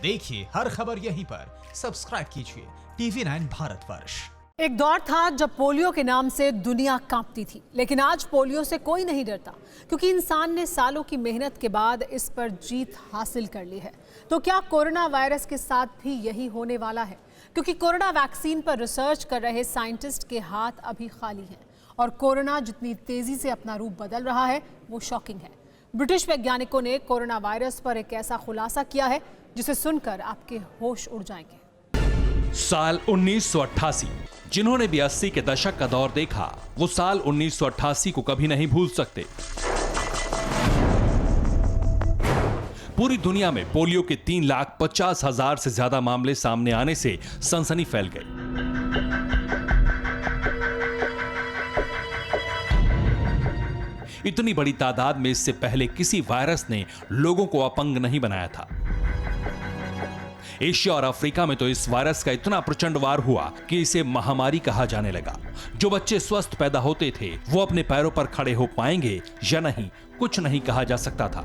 देखिए हर खबर यहीं पर। सब्सक्राइब कीजिए TV9 भारतवर्ष। एक दौर था जब पोलियो के नाम से दुनिया कांपती थी, लेकिन आज पोलियो से कोई नहीं डरता, क्योंकि इंसान ने सालों की मेहनत के बाद इस पर जीत हासिल कर ली है। तो क्या कोरोना वायरस के साथ भी यही होने वाला है? क्योंकि कोरोना वैक्सीन पर रिसर्च कर रहे साइंटिस्ट के हाथ अभी खाली हैं और कोरोना जितनी तेजी से अपना रूप बदल रहा है वो शॉकिंग है। ब्रिटिश वैज्ञानिकों ने कोरोना वायरस पर एक ऐसा खुलासा किया है जिसे सुनकर आपके होश उड़ जाएंगे। साल 1988, जिन्होंने भी 80 के दशक का दौर देखा, वो साल 1988 को कभी नहीं भूल सकते। पूरी दुनिया में पोलियो के 3,50,000 से ज्यादा मामले सामने आने से सनसनी फैल गई। इतनी बड़ी तादाद में इससे पहले किसी वायरस ने लोगों को अपंग नहीं बनाया था। एशिया और अफ्रीका में तो इस वायरस का इतना प्रचंड वार हुआ कि इसे महामारी कहा जाने लगा। जो बच्चे स्वस्थ पैदा होते थे वो अपने पैरों पर खड़े हो पाएंगे या नहीं, कुछ नहीं कहा जा सकता था।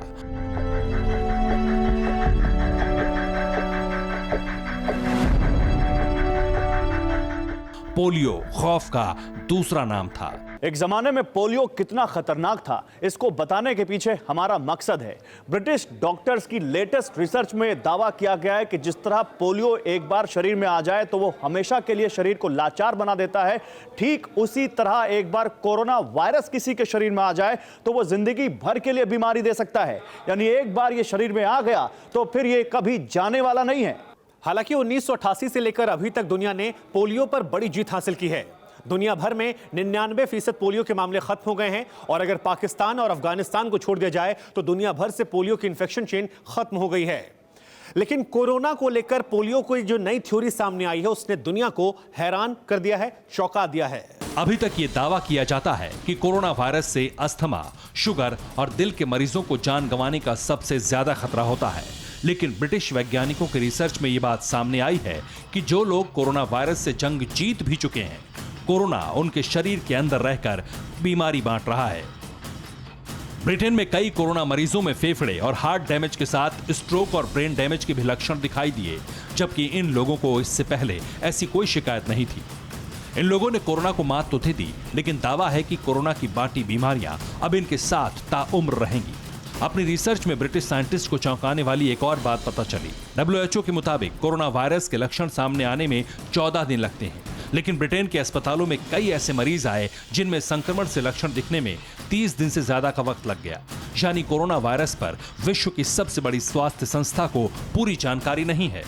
पोलियो खौफ का दूसरा नाम था। एक जमाने में पोलियो कितना खतरनाक था, इसको बताने के पीछे हमारा मकसद है। ब्रिटिश डॉक्टर्स की लेटेस्ट रिसर्च में दावा किया गया है कि जिस तरह पोलियो एक बार शरीर में आ जाए तो वो हमेशा के लिए शरीर को लाचार बना देता है, ठीक उसी तरह एक बार कोरोना वायरस किसी के शरीर में आ जाए तो वो जिंदगी भर के लिए बीमारी दे सकता है। यानी एक बार ये शरीर में आ गया तो फिर ये कभी जाने वाला नहीं है। हालांकि 1988 से लेकर अभी तक दुनिया ने पोलियो पर बड़ी जीत हासिल की है। दुनिया भर में 99% पोलियो के मामले खत्म हो गए हैं और अगर पाकिस्तान और अफगानिस्तान को छोड़ दिया जाए तो दुनिया भर से पोलियो की इन्फेक्शन चेन खत्म हो गई है। लेकिन कोरोना को लेकर पोलियो की जो नई थ्योरी सामने आई है उसने दुनिया को हैरान कर दिया है, चौंका दिया है। अभी तक ये दावा किया जाता है कि कोरोना वायरस से अस्थमा, शुगर और दिल के मरीजों को जान गंवाने का सबसे ज्यादा खतरा होता है। लेकिन ब्रिटिश वैज्ञानिकों की रिसर्च में ये बात सामने आई है कि जो लोग कोरोना वायरस से जंग जीत भी चुके हैं, कोरोना उनके शरीर के अंदर रहकर बीमारी बांट रहा है। ब्रिटेन में कई कोरोना मरीजों में फेफड़े और हार्ट डैमेज के साथ स्ट्रोक और ब्रेन डैमेज के भी लक्षण दिखाई दिए, जबकि इन लोगों को इससे पहले ऐसी कोई शिकायत नहीं थी। इन लोगों ने कोरोना को मात तो दे दी, लेकिन दावा है कि कोरोना की बाकी बीमारियां अब इनके साथ ताउम्र रहेंगी। अपनी रिसर्च में ब्रिटिश साइंटिस्ट को चौंकाने वाली एक और बात पता चली। WHO के मुताबिक कोरोना वायरस के लक्षण सामने आने में 14 दिन लगते हैं, लेकिन ब्रिटेन के अस्पतालों में कई ऐसे मरीज आए जिनमें संक्रमण से लक्षण दिखने में 30 दिन से ज्यादा का वक्त लग गया। यानी कोरोना वायरस पर विश्व की सबसे बड़ी स्वास्थ्य संस्था को पूरी जानकारी नहीं है।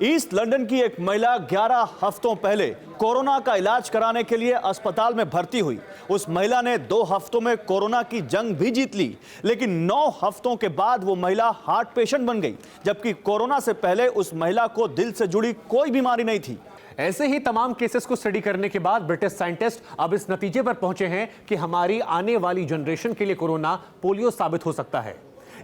ईस्ट लंदन की एक महिला 11 हफ्तों पहले कोरोना का इलाज कराने के लिए अस्पताल में भर्ती हुई। उस महिला ने 2 हफ्तों में कोरोना की जंग भी जीत ली, लेकिन 9 हफ्तों के बाद वो महिला हार्ट पेशेंट बन गई, जबकि कोरोना से पहले उस महिला को दिल से जुड़ी कोई बीमारी नहीं थी। ऐसे ही तमाम केसेस को स्टडी करने के बाद ब्रिटिश साइंटिस्ट अब इस नतीजे पर पहुंचे हैं कि हमारी आने वाली जनरेशन के लिए कोरोना पोलियो साबित हो सकता है।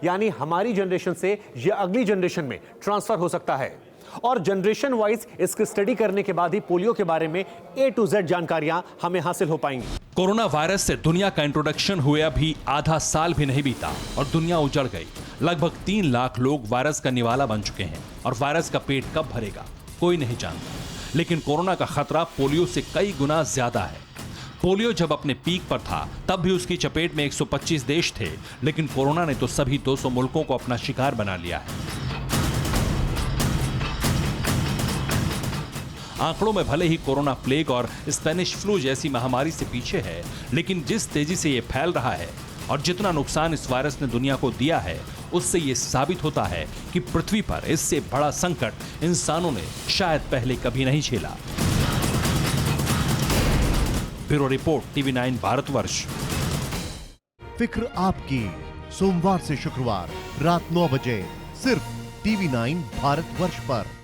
यानी हमारी जनरेशन से यह अगली जनरेशन में ट्रांसफर हो सकता है और जनरेशन वाइज इसकी स्टडी करने के बाद ही पोलियो के बारे में A to Z जानकारियां हमें हासिल हो पाएंगी। कोरोना वायरस से दुनिया का इंट्रोडक्शन हुए अभी आधा साल भी नहीं बीता और दुनिया उजड़ गई। लगभग 3 लाख लोग वायरस का निवाला बन चुके हैं और वायरस का पेट कब भरेगा कोई नहीं जानता। लेकिन कोरोना का खतरा पोलियो से कई गुना ज्यादा है। पोलियो जब अपने पीक पर था तब भी उसकी चपेट में 125 देश थे, लेकिन कोरोना ने तो सभी 200 मुल्कों को अपना शिकार बना लिया है। आंकड़ों में भले ही कोरोना प्लेग और स्पेनिश फ्लू जैसी महामारी से पीछे है, लेकिन जिस तेजी से ये फैल रहा है और जितना नुकसान इस वायरस ने दुनिया को दिया है, उससे ये साबित होता है कि पृथ्वी पर इससे बड़ा संकट इंसानों ने शायद पहले कभी नहीं झेला। Bureau report TV9 Bharatvarsh. फिक्र आपकी, सोमवार से शुक्रवार रात 9 बजे सिर्फ TV9 भारतवर्ष पर।